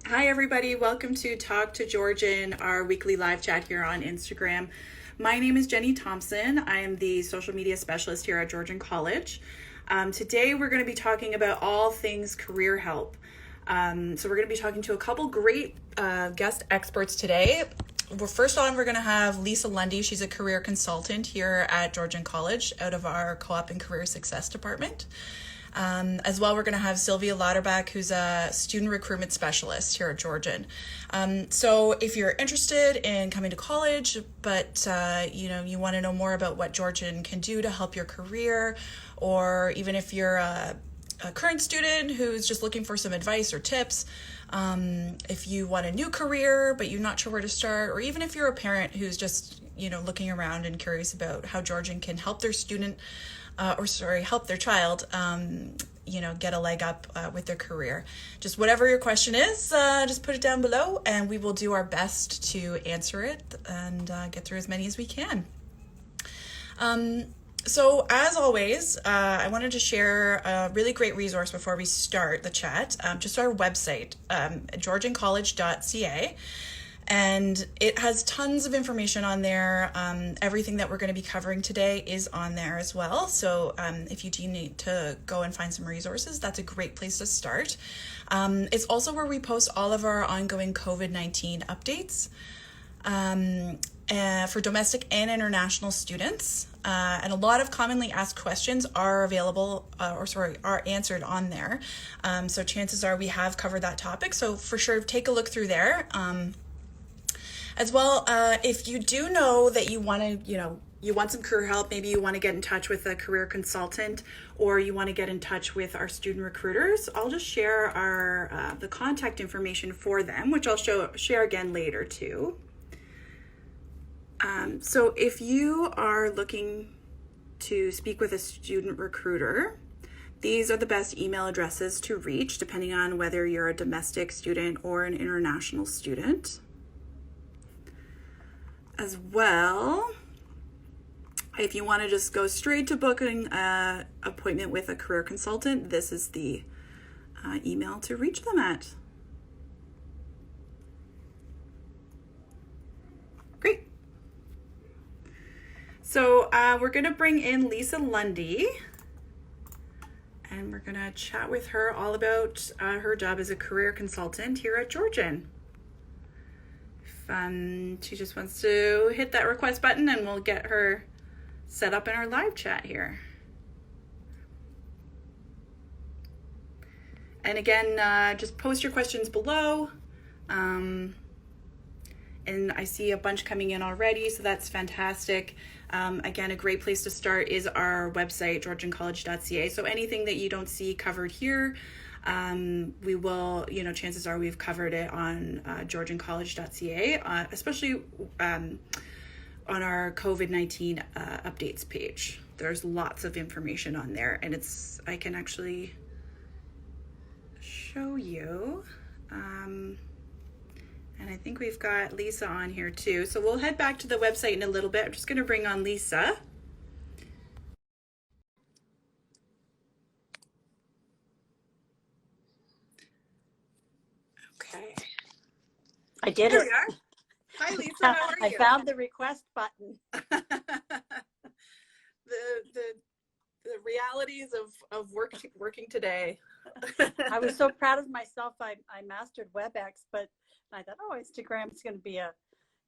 Hi, everybody. Welcome to Talk to Georgian, our weekly live chat here on Instagram. My name is Jenny Thompson. I am the social media specialist here at Georgian College. Today, we're going to be talking about all things career help. So we're going to be talking to a couple great guest experts today. Well, first on, we're going to have Lisa Lundy. She's a career consultant here at Georgian College out of our Co-op and Career Success Department. As well, we're going to have Sylvia Lauterbach, who's a student recruitment specialist here at Georgian. So if you're interested in coming to college, but you want to know more about what Georgian can do to help your career, or even if you're a current student who's just looking for some advice or tips, if you want a new career but you're not sure where to start, or even if you're a parent who's just looking around and curious about how Georgian can help their student help their child, get a leg up with their career. Just whatever your question is, just put it down below and we will do our best to answer it and get through as many as we can. So as always, I wanted to share a really great resource before we start the chat, just our website, georgiancollege.ca. And it has tons of information on there. Everything that we're going to be covering today is on there as well. So if you do need to go and find some resources, that's a great place to start. It's also where we post all of our ongoing COVID-19 updates for domestic and international students. And a lot of commonly asked questions are available, are answered on there. So chances are we have covered that topic. So for sure, take a look through there. As well, if you do know that you want to, you want some career help, maybe you want to get in touch with a career consultant, or you want to get in touch with our student recruiters, I'll just share the contact information for them, which I'll share again later too. So if you are looking to speak with a student recruiter, these are the best email addresses to reach, depending on whether you're a domestic student or an international student. As well, if you want to just go straight to booking an appointment with a career consultant, this is the email to reach them at. Great. So we're going to bring in Lisa Lundy, and we're going to chat with her all about her job as a career consultant here at Georgian. She just wants to hit that request button and we'll get her set up in our live chat here. And again, just post your questions below. And I see a bunch coming in already, so that's fantastic. Again, a great place to start is our website, georgiancollege.ca. So anything that you don't see covered here, we will, chances are we've covered it on georgiancollege.ca, especially on our COVID-19 updates page. There's lots of information on there, and I can actually show you. And I think we've got Lisa on here too. So we'll head back to the website in a little bit. I'm just going to bring on Lisa. Okay. I did There it. we are. Hi, Lisa. How are you? I found the request button. the realities of working today. I was so proud of myself. I mastered WebEx, but I thought, oh, Instagram's going to be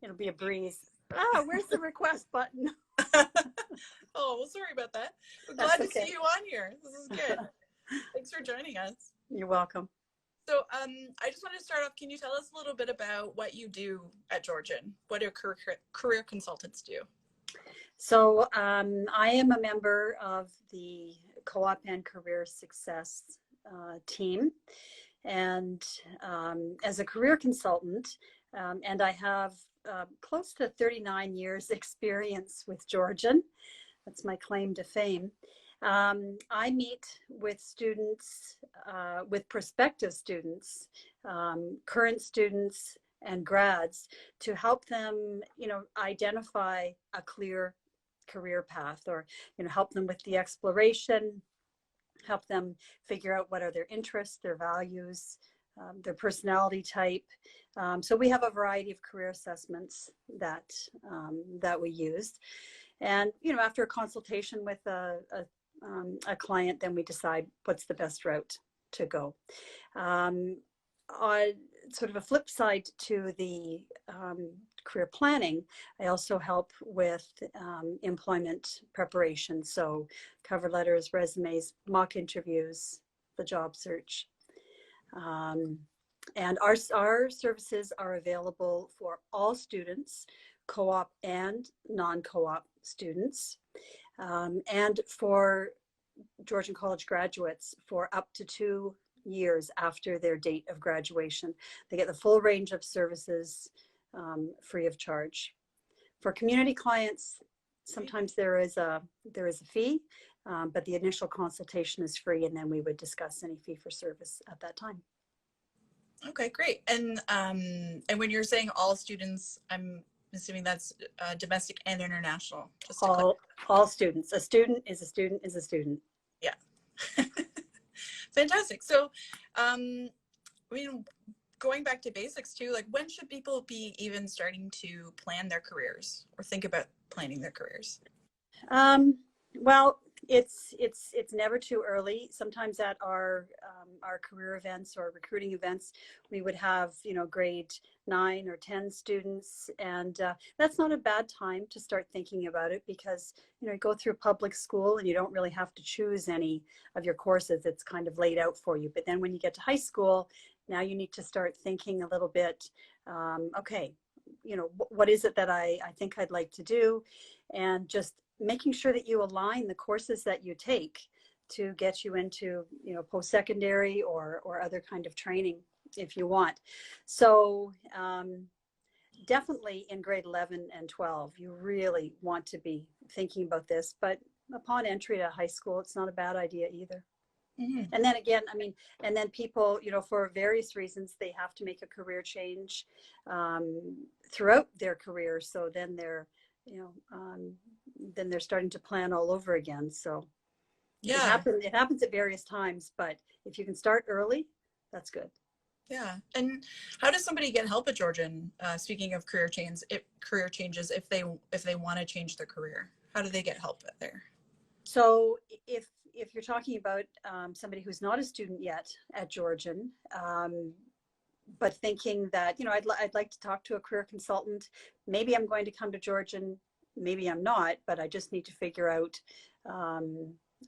it'll be a breeze. Oh, where's the request button? Oh, well, sorry about that. We're That's glad okay. to see you on here. This is good. Thanks for joining us. You're welcome. So I just want to start off. Can you tell us a little bit about what you do at Georgian? What do career consultants do? So I am a member of the Co-op and Career Success team. And as a career consultant, and I have close to 39 years experience with Georgian. That's my claim to fame. I meet with students, with prospective students, current students and grads to help them, identify a clear career path, or, help them with the exploration, help them figure out what are their interests, their values, their personality type. So we have a variety of career assessments that we used. And, after a consultation with a client, then we decide what's the best route to go. On sort of a flip side to the career planning, I also help with employment preparation. So cover letters, resumes, mock interviews, the job search. And our services are available for all students, co-op and non-co-op students, and for Georgian College graduates for up to 2 years after their date of graduation. They get the full range of services free of charge. For community clients, sometimes there is a fee, but the initial consultation is free, and then we would discuss any fee for service at that time. Okay, great. And when you're saying all students, I'm assuming that's domestic and international. Just to all students. A student is a student is a student. Yeah. Fantastic. So, I mean, going back to basics too, like when should people be even starting to plan their careers or think about planning their careers? Well, it's never too early. Sometimes at our career events or recruiting events, we would have grade 9 or 10 students, and that's not a bad time to start thinking about it, because you go through public school and you don't really have to choose any of your courses. It's kind of laid out for you. But then when you get to high school, now you need to start thinking a little bit. Okay, what is it that I think I'd like to do, and just making sure that you align the courses that you take to get you into, post-secondary or other kind of training if you want. So definitely in grade 11 and 12, you really want to be thinking about this. But upon entry to high school, it's not a bad idea either. Mm-hmm. And then again, and then people, for various reasons, they have to make a career change throughout their career. So then they're starting to plan all over again. So yeah, it happens at various times, but if you can start early, that's good. Yeah. And how does somebody get help at Georgian? Speaking of career changes, if they want to change their career, how do they get help there? So if you're talking about somebody who's not a student yet at Georgian, but thinking that, I'd like to talk to a career consultant. Maybe I'm going to come to Georgian, maybe I'm not, but I just need to figure out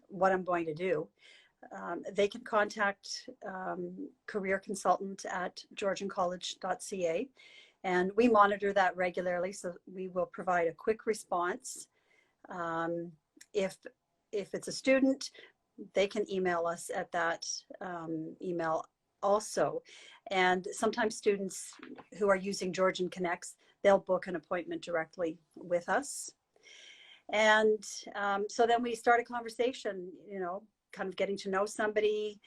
what I'm going to do. They can contact career consultant at georgiancollege.ca, and we monitor that regularly, so we will provide a quick response. If it's a student, they can email us at that email also. And sometimes students who are using Georgian Connects, they'll book an appointment directly with us. And so then we start a conversation, kind of getting to know somebody,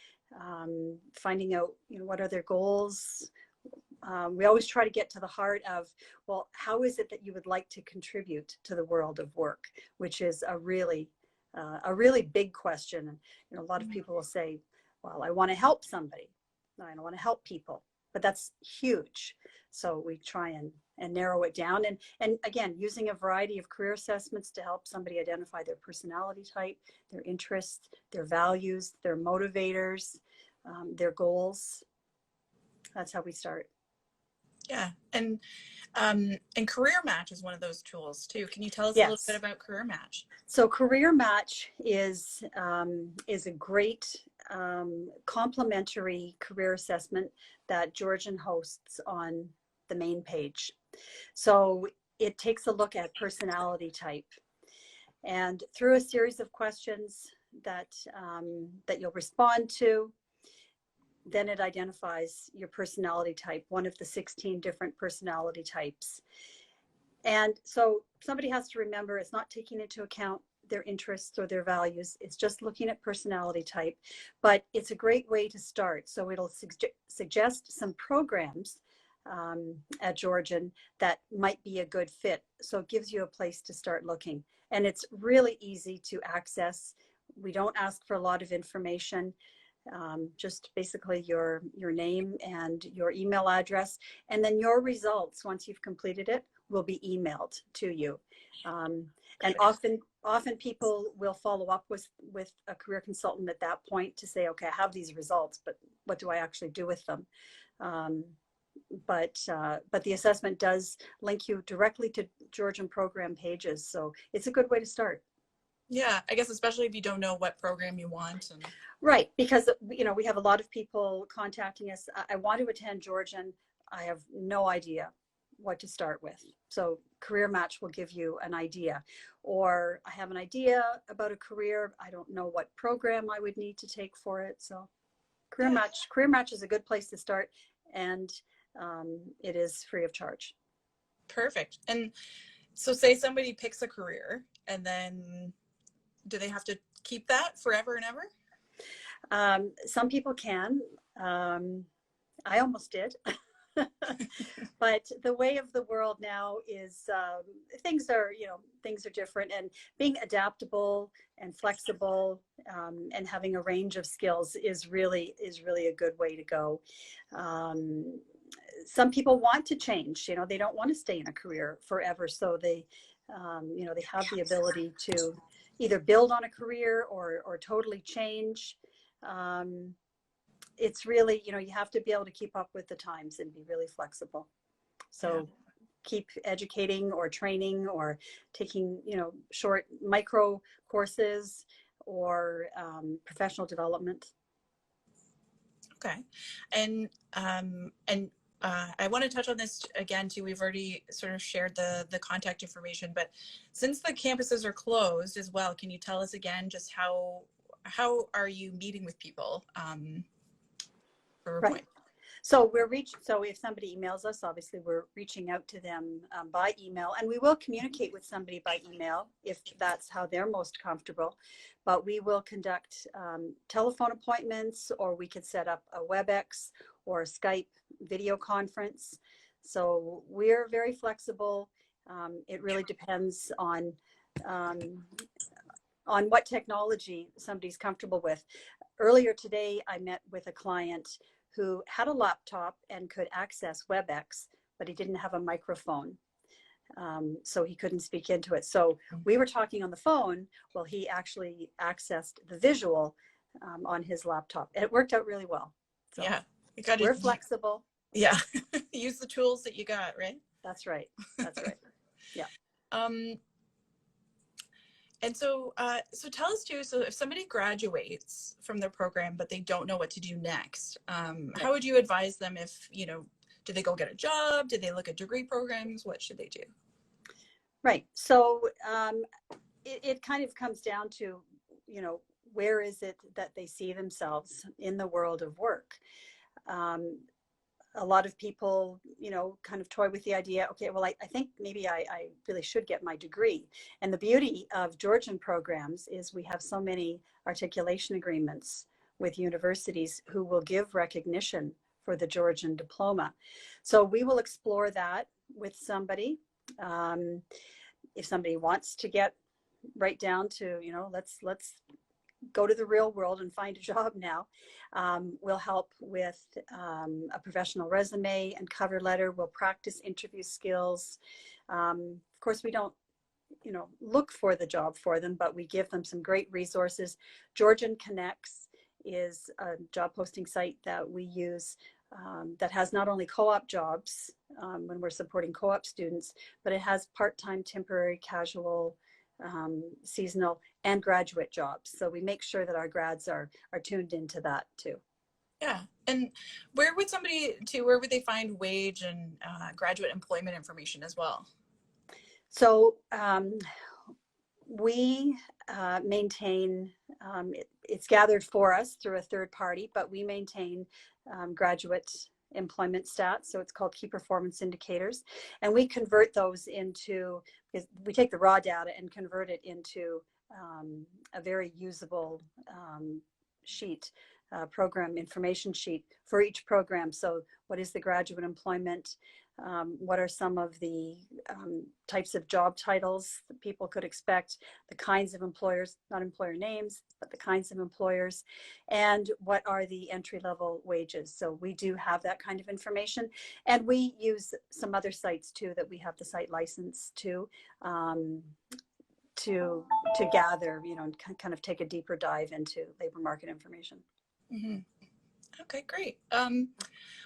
finding out, what are their goals. We always try to get to the heart of, well, how is it that you would like to contribute to the world of work, which is a really big question. And a lot of people will say, well, I want to help somebody. I want to help people, but that's huge. So we try and narrow it down. And again, using a variety of career assessments to help somebody identify their personality type, their interests, their values, their motivators, their goals. That's how we start. Yeah. And Career Match is one of those tools too. Can you tell us a little bit about Career Match? So Career Match is a great complimentary career assessment that Georgian hosts on the main page. So it takes a look at personality type, and through a series of questions that you'll respond to, then it identifies your personality type, one of the 16 different personality types. And so somebody has to remember, it's not taking into account their interests or their values. It's just looking at personality type, but it's a great way to start. So it'll suggest some programs at Georgian that might be a good fit. So it gives you a place to start looking. And it's really easy to access. We don't ask for a lot of information. Just basically your name and your email address, and then your results, once you've completed it, will be emailed to you. And often people will follow up with a career consultant at that point to say, okay, I have these results, but what do I actually do with them? But the assessment does link you directly to Georgian program pages, so it's a good way to start. Yeah, I guess especially if you don't know what program you want. And right, because we have a lot of people contacting us. I want to attend Georgian. I have no idea what to start with. So Career Match will give you an idea. Or I have an idea about a career. I don't know what program I would need to take for it. So Career Match is a good place to start, and it is free of charge. Perfect. And so say somebody picks a career, and then do they have to keep that forever and ever? Some people can. I almost did. But the way of the world now is things are different, and being adaptable and flexible and having a range of skills is really a good way to go. Some people want to change, they don't want to stay in a career forever, so they have the ability to either build on a career or totally change. It's really, you have to be able to keep up with the times and be really flexible. So keep educating or training or taking, short micro courses or professional development. Okay. And I want to touch on this again too. We've already sort of shared the contact information, but since the campuses are closed as well, can you tell us again just how are you meeting with people? Right. So so if somebody emails us, obviously we're reaching out to them by email, and we will communicate with somebody by email if that's how they're most comfortable. But we will conduct telephone appointments, or we could set up a WebEx or a Skype video conference. So we're very flexible. It really depends on what technology somebody's comfortable with. Earlier today, I met with a client who had a laptop and could access WebEx, but he didn't have a microphone. So he couldn't speak into it. So we were talking on the phone while he actually accessed the visual on his laptop. And it worked out really well. So yeah, we're flexible. Yeah, use the tools that you got, right? That's right. That's right. Yeah. And so tell us too, so if somebody graduates from their program, but they don't know what to do next, how would you advise them if, do they go get a job? Do they look at degree programs? What should they do? Right. So it kind of comes down to, where is it that they see themselves in the world of work? A lot of people, kind of toy with the idea, okay, well, I think maybe I really should get my degree. And the beauty of Georgian programs is we have so many articulation agreements with universities who will give recognition for the Georgian diploma. So we will explore that with somebody. If somebody wants to get right down to, let's go to the real world and find a job now. We'll help with a professional resume and cover letter. We'll practice interview skills. Of course, we don't, look for the job for them, but we give them some great resources. Georgian Connects is a job posting site that we use that has not only co-op jobs when we're supporting co-op students, but it has part-time, temporary, casual, seasonal, and graduate jobs. So we make sure that our grads are tuned into that too. Yeah. And where would they find wage and graduate employment information as well? So we maintain, it's gathered for us through a third party, but we maintain graduate employment stats. So it's called key performance indicators. And we convert those we take the raw data and convert it into a very usable sheet program information sheet for each program. So what is the graduate employment? What are some of the types of job titles that people could expect, the kinds of employers, not employer names, but the kinds of employers, and what are the entry-level wages. So we do have that kind of information, and we use some other sites too that we have the site license to gather, and kind of take a deeper dive into labor market information. Mm-hmm. Okay, great.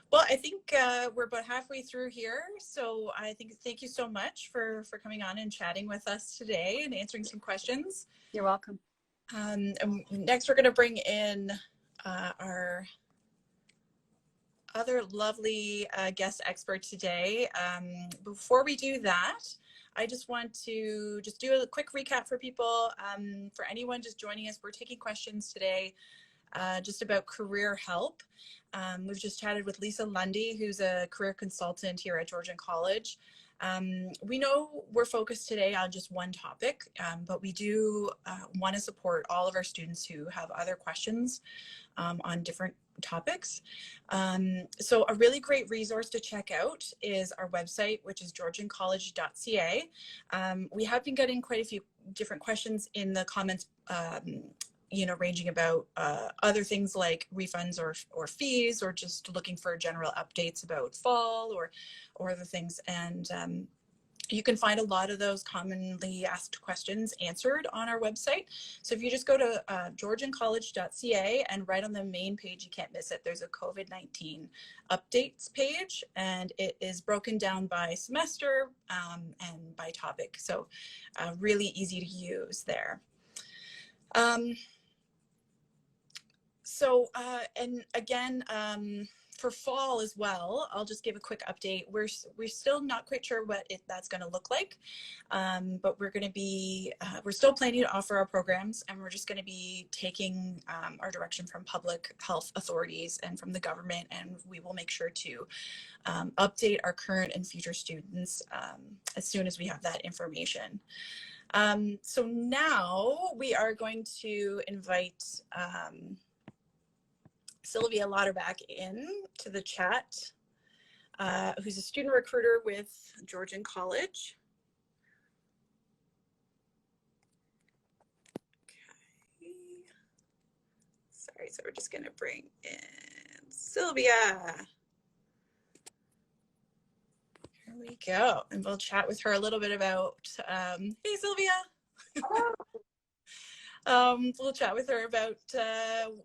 Well, I think we're about halfway through here. So I think thank you so much for coming on and chatting with us today and answering some questions. You're welcome. And next, we're going to bring in our other lovely guest expert today. Before we do that, I just want to do a quick recap for people. For anyone just joining us, we're taking questions today just about career help. We've just chatted with Lisa Lundy, who's a career consultant here at Georgian College. We know we're focused today on just one topic, but we do want to support all of our students who have other questions on different topics. So a really great resource to check out is our website, which is georgiancollege.ca. We have been getting quite a few different questions in the comments, ranging about other things like refunds or fees, or just looking for general updates about fall or other things. And you can find a lot of those commonly asked questions answered on our website. So if you just go to georgiancollege.ca, and right on the main page, you can't miss it, there's a COVID-19 updates page, and it is broken down by semester and by topic. So really easy to use there. And again, for fall as well, I'll just give a quick update. We're still not quite sure what that's going to look like, but we're still planning to offer our programs, and we're just going to be taking our direction from public health authorities and from the government, and we will make sure to update our current and future students as soon as we have that information. So now we are going to invite Sylvia Lauterbach in to the chat, who's a student recruiter with Georgian College. Okay. Sorry, so we're just going to bring in Sylvia. Here we go. And we'll chat with her a little bit about, hey, Sylvia. Hello. We'll chat with her about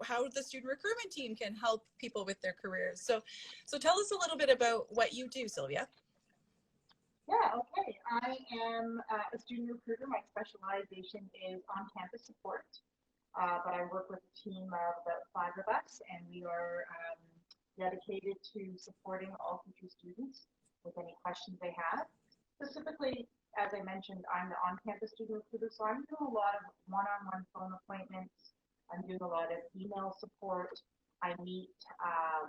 how the student recruitment team can help people with their careers. So tell us a little bit about what you do, Sylvia. Yeah, okay. I am a student recruiter. My specialization is on-campus support, but I work with a team of about 5 of us, and we are dedicated to supporting all future students with any questions they have. Specifically, as I mentioned, I'm the on-campus student recruiter, so I'm doing a lot of one-on-one phone appointments. I'm doing a lot of email support. I meet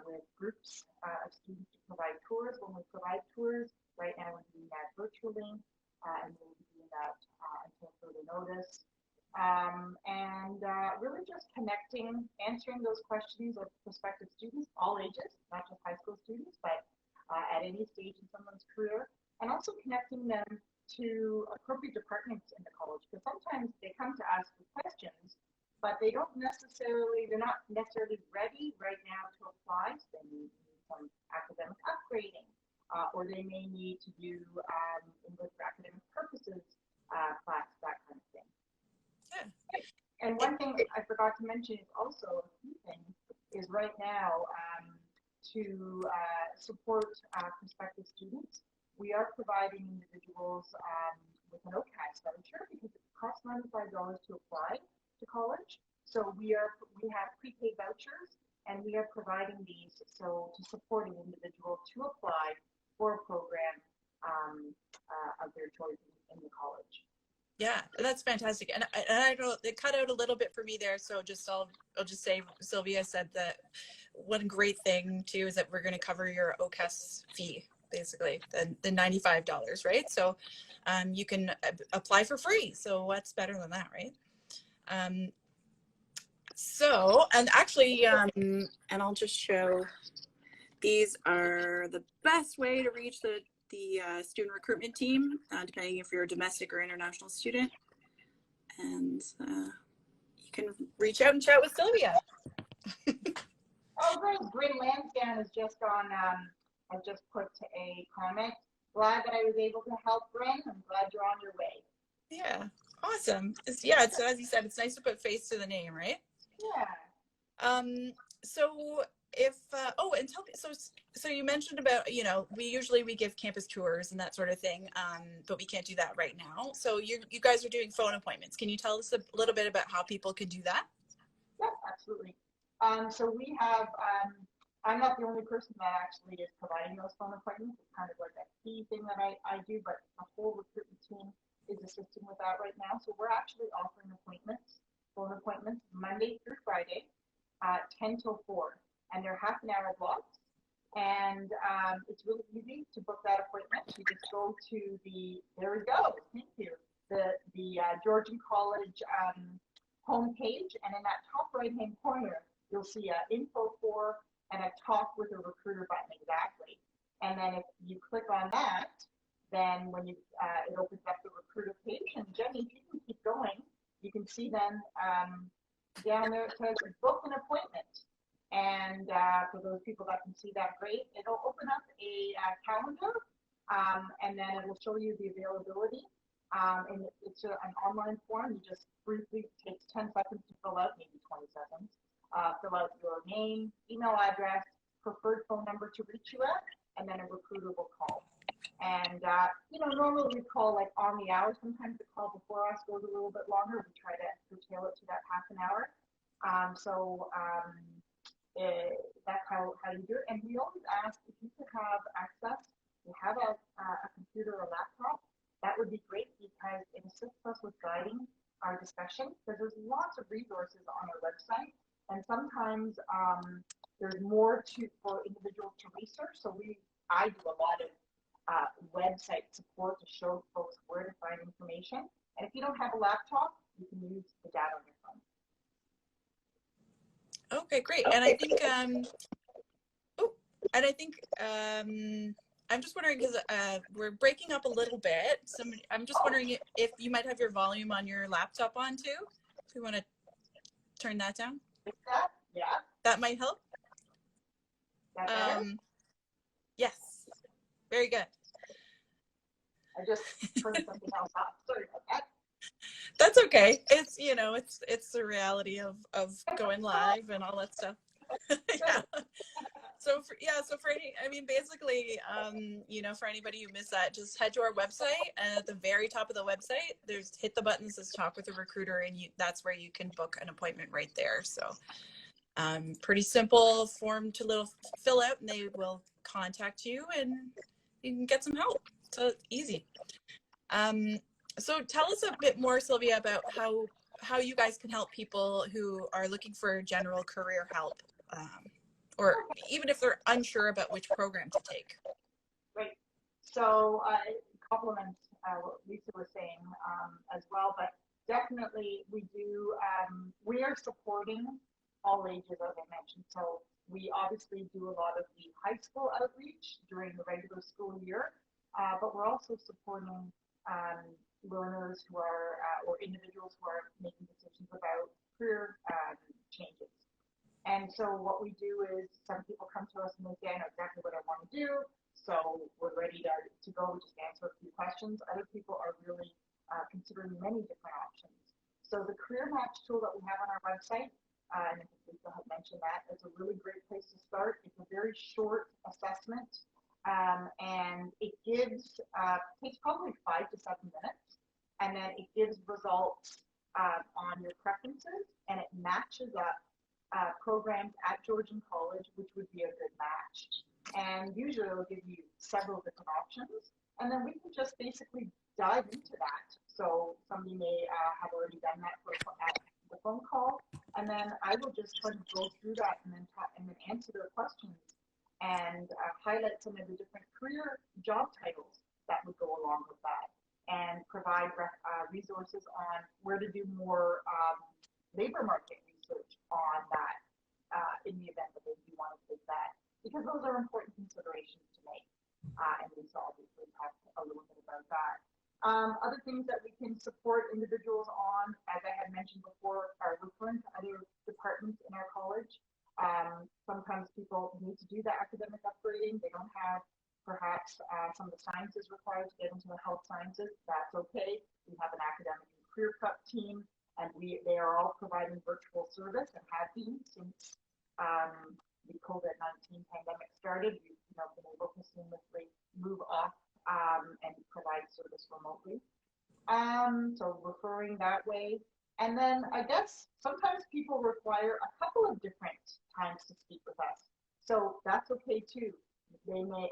with groups of students to provide tours. When we provide tours, right now we're doing that virtually, and we'll be doing that until further notice. Really just connecting, answering those questions of prospective students, all ages, not just high school students, but at any stage in someone's career, and also connecting them to appropriate departments in the college, because sometimes they come to us with questions, but they're not necessarily ready right now to apply. So they need some academic upgrading, or they may need to do English for academic purposes class, that kind of thing. Yeah. And one thing I forgot to mention is also a key thing is right now to support prospective students. We are providing individuals with an OCAS voucher because it costs $95 to apply to college. So we have prepaid vouchers, and we are providing these to support an individual to apply for a program of their choice in the college. Yeah, that's fantastic. And I don't, it cut out a little bit for me there. So I'll just say, Sylvia said that one great thing too is that we're going to cover your OCAS fee, basically the $95, right? So you can apply for free. So what's better than that, right? So, and actually, and I'll just show, these are the best way to reach the student recruitment team, depending if you're a domestic or international student. And you can reach out and chat with Sylvia. Oh, great. Bryn Lansdowne is just on, I just put a comment. Glad that I was able to help, Bryn. I'm glad you're on your way. Yeah, awesome. Yeah, it's, as you said, it's nice to put face to the name, right? Yeah. So if and tell me, so you mentioned about, you know, we give campus tours and that sort of thing, but we can't do that right now. So you guys are doing phone appointments. Can you tell us a little bit about how people can do that? Yeah, absolutely. So we have, I'm not the only person that actually is providing those phone appointments. It's kind of like a key thing that I do, but the whole recruitment team is assisting with that right now. So we're actually offering phone appointments, Monday through Friday, 10 till 4. And they're half an hour blocks. And it's really easy to book that appointment. You just go to there we go, thank you, the Georgian College homepage, and in that top right-hand corner, you'll see an info for and a talk with a recruiter button, exactly. And then if you click on that, then when you it opens up the recruiter page. And Jenny, if you can keep going, you can see then down there it says book an appointment. And for those people that can see that, great. It'll open up a calendar, and then it will show you the availability. And it's an online form. You just briefly, takes 10 seconds to fill out, maybe 20 seconds. Fill out your name, email address, preferred phone number to reach you at, and then a recruiter will call. And, normally we call like on the hour. Sometimes the call before us goes a little bit longer. We try to curtail it to that half an hour. That's how you do it. And we always ask if you could have access, you have a computer or laptop, that would be great because it assists us with guiding our discussion, because there's lots of resources on our website, and sometimes there's more for individuals to research. So I do a lot of website support to show folks where to find information. And if you don't have a laptop, you can use the data on your phone. Okay, great. And I think I'm just wondering, because we're breaking up a little bit. So I'm just wondering if you might have your volume on your laptop on too. If you want to turn that down. Yeah. That might help. That better? Yes. Very good. I just turned something else off. Sorry about that. That's okay. It's, it's the reality of going live and all that stuff. Yeah. So for basically, for anybody who missed that, just head to our website, and at the very top of the website, hit the button that says talk with a recruiter, and that's where you can book an appointment right there. So pretty simple form to fill out, and they will contact you and you can get some help. So easy. So tell us a bit more, Sylvia, about how you guys can help people who are looking for general career help, or even if they're unsure about which program to take. Great. So complement what Lisa was saying as well, but definitely we are supporting all ages, as I mentioned. So we obviously do a lot of the high school outreach during the regular school year, but we're also supporting learners who are, or individuals who are making decisions about career changes. And so what we do is some people come to us and they say, I know exactly what I want to do. So we're ready to go, just answer a few questions. Other people are really considering many different options. So the career match tool that we have on our website, and I think Lisa had mentioned that, it's a really great place to start. It's a very short assessment, and it takes probably 5 to 7 minutes, and then it gives results on your preferences, and it matches up programs at Georgian College, which would be a good match. And usually it'll give you several different options, and then we can just basically dive into that. So somebody may have already done that at the phone call, and then I will just try to go through that and then answer their questions and highlight some of the different career job titles that would go along with that, and provide resources on where to do more labor market research. research on that in the event that they do want to take that, because those are important considerations to make. And Lisa obviously talked a little bit about that. Other things that we can support individuals on, as I had mentioned before, are referring to other departments in our college. Sometimes people need to do the academic upgrading. They don't have perhaps some of the sciences required to get into the health sciences. That's okay. We have an academic and career prep team, and they are all providing virtual service and have been since the COVID-19 pandemic started. We've been able to seamlessly move off and provide service remotely. So referring that way. And then I guess sometimes people require a couple of different times to speak with us. So that's okay too.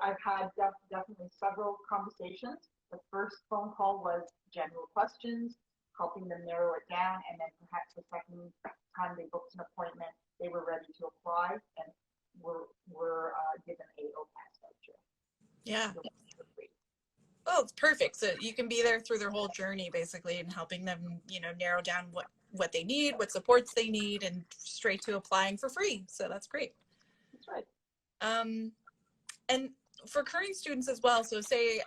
I've had definitely several conversations. The first phone call was general questions, helping them narrow it down. And then perhaps the second time they booked an appointment, they were ready to apply and were given a OPAS voucher. Yeah. Oh, it's perfect. So you can be there through their whole journey, basically, and helping them, narrow down what they need, what supports they need, and straight to applying for free. So that's great. That's right. And for current students as well. So say,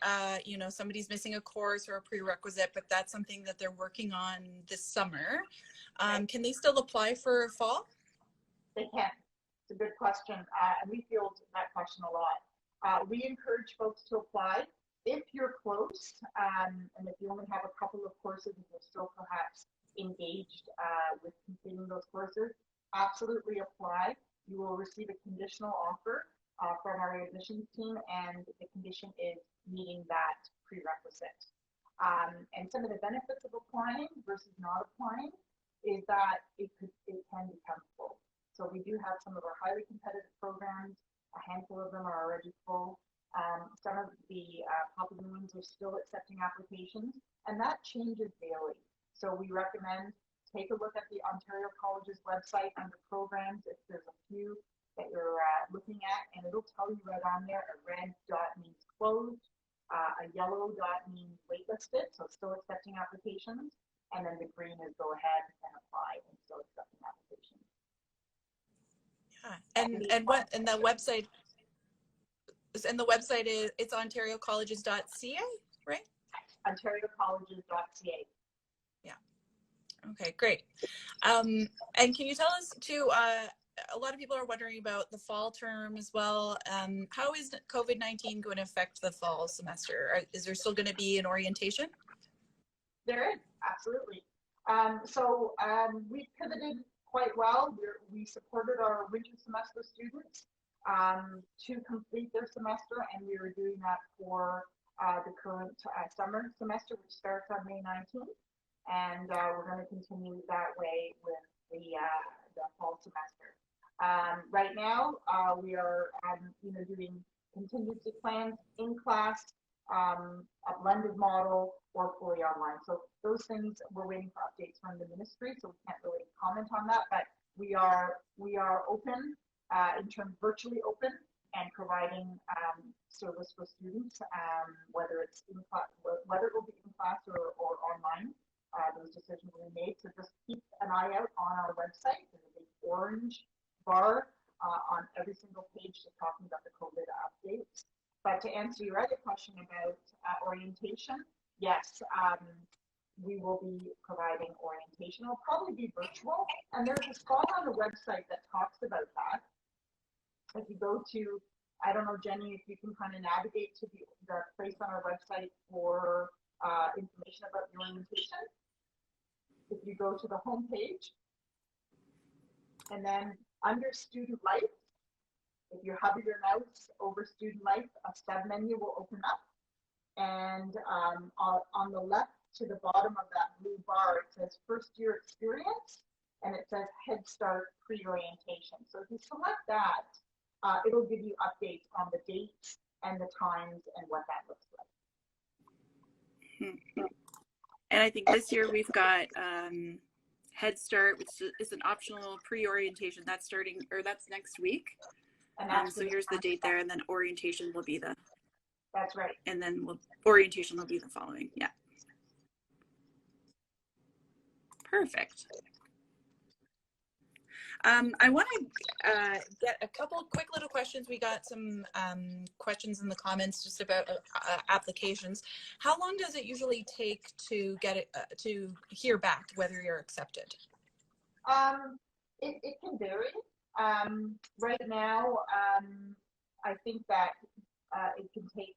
somebody's missing a course or a prerequisite, but that's something that they're working on this summer. Can they still apply for fall? They can. It's a good question. And we field that question a lot. We encourage folks to apply. If you're close, and if you only have a couple of courses and you're still perhaps engaged with completing those courses, absolutely apply. You will receive a conditional offer from our admissions team, and the condition is meeting that prerequisite. And some of the benefits of applying versus not applying is that it can become full. So we do have some of our highly competitive programs. A handful of them are already full. Some of the popular ones are still accepting applications, and that changes daily. So we recommend take a look at the Ontario College's website under programs if there's a few that you're looking at, and it'll tell you right on there, a red dot means closed, a yellow dot means waitlisted, so still accepting applications, and then the green is go ahead and apply and still accepting applications. Yeah, and the website. And the website is ontariocolleges.ca, right? ontariocolleges.ca. Yeah. Okay, great. And can you tell us too, a lot of people are wondering about the fall term as well. How is COVID-19 going to affect the fall semester? Is there still going to be an orientation? There is, absolutely. We pivoted quite well. We supported our winter semester students to complete their semester, and we were doing that for the current summer semester, which starts on May 19th, and we're going to continue that way with the fall semester. Right now, we are doing contingency plans in class, a blended model, or fully online. So those things, we're waiting for updates from the ministry, so we can't really comment on that, but we are open, in terms virtually open, and providing service for students, whether it's in class, whether it will be in class or online. Those decisions will be made. So just keep an eye out on our website. There's a big orange bar on every single page just talking about the COVID updates. But to answer your other question about orientation, yes, we will be providing orientation. It'll probably be virtual, and there's a spot on the website that talks about that. If you go to, I don't know, Jenny, if you can kind of navigate to the place on our website for information about the orientation. If you go to the home page, and then under student life, if you hover your mouse over student life, a sub-menu will open up. And on the left to the bottom of that blue bar, it says first year experience, and it says Head Start pre-orientation. So if you select that, it'll give you updates on the dates and the times and what that looks like. And I think this year we've got Head Start, which is an optional pre-orientation. That's starting, or that's next week. And so here's the date there, and then orientation will be the. That's right. And then orientation will be the following. Yeah. Perfect. I want to get a couple of quick little questions. We got some questions in the comments just about applications. How long does it usually take to get it to hear back whether you're accepted? It can vary. Right now, I think that it can take,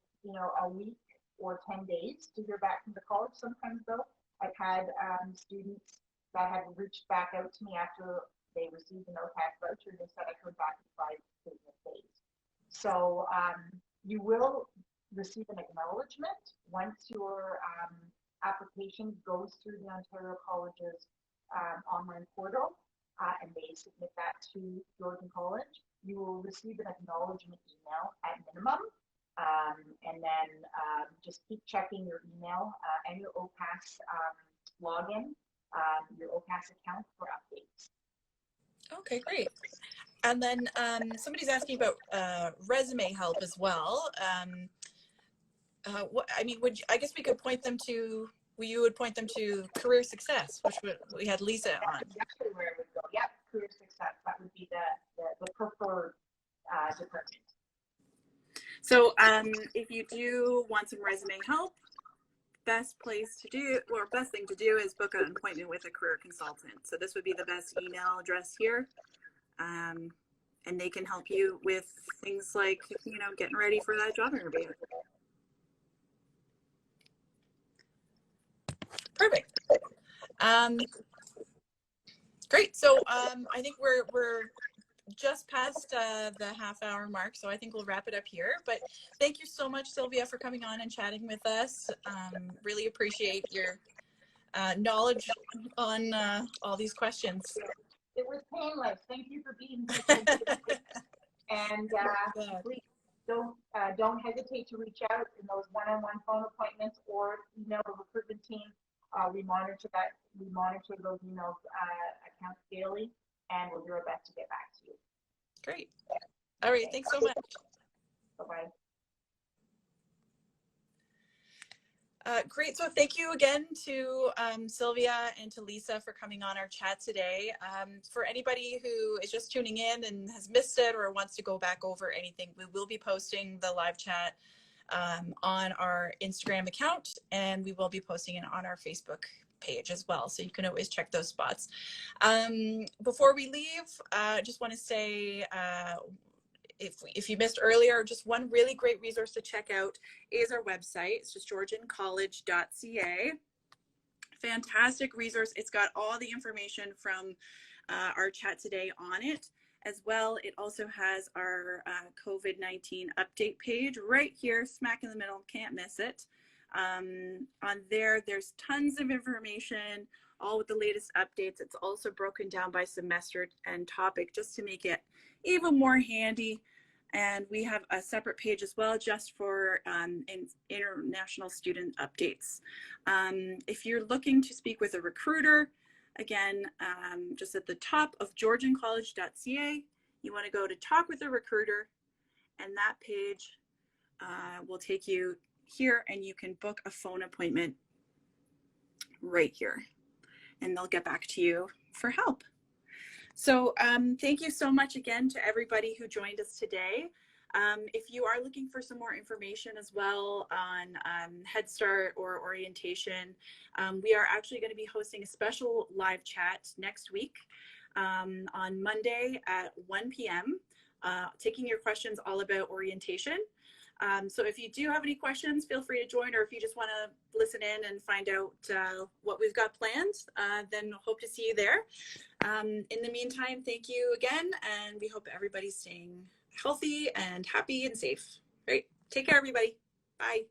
a week or 10 days to hear back from the college. Sometimes, though, I've had students that have reached back out to me after they received an OCAS voucher and they said I heard back in 5 business days. So you will receive an acknowledgement once your application goes through the Ontario College's online portal, and they submit that to Georgian College. You will receive an acknowledgement email at minimum, and then just keep checking your email and your OCAS login, your OCAS account for updates. Okay, great. And then somebody's asking about resume help as well. I guess we could point them to, you would point them to Career Success, which we had Lisa on. That's exactly where it would go. Yep, Career Success. That would be the preferred department. So if you do want some resume help, best thing to do is book an appointment with a career consultant. So this would be the best email address here. And they can help you with things like, getting ready for that job interview. Perfect. Great. So I think we're just past the half-hour mark, so I think we'll wrap it up here. But thank you so much, Sylvia, for coming on and chatting with us. Really appreciate your knowledge on all these questions. It was painless. Thank you for being here. And please don't hesitate to reach out in those one-on-one phone appointments or email the recruitment team. We monitor those emails accounts daily, and we'll do our best to get back to you. Great. All right. Thanks so much. Bye-bye. Great. So thank you again to Sylvia and to Lisa for coming on our chat today. For anybody who is just tuning in and has missed it or wants to go back over anything, we will be posting the live chat on our Instagram account, and we will be posting it on our Facebook page as well. So you can always check those spots. Before we leave, I just want to say, if you missed earlier, just one really great resource to check out is our website. It's just georgiancollege.ca. Fantastic resource. It's got all the information from our chat today on it. As well, it also has our COVID-19 update page right here, smack in the middle, can't miss it. On there, there's tons of information, all with the latest updates. It's also broken down by semester and topic just to make it even more handy. And we have a separate page as well just for international student updates. If you're looking to speak with a recruiter, again, just at the top of georgiancollege.ca, you want to go to talk with a recruiter, and that page will take you here, and you can book a phone appointment right here, and they'll get back to you for help. So thank you so much again to everybody who joined us today. If you are looking for some more information as well on Head Start or orientation, we are actually going to be hosting a special live chat next week on Monday at 1 p.m., taking your questions all about orientation. So if you do have any questions, feel free to join, or if you just want to listen in and find out what we've got planned, then hope to see you there. In the meantime, thank you again, and we hope everybody's staying healthy and happy and safe. Great. Take care, everybody. Bye.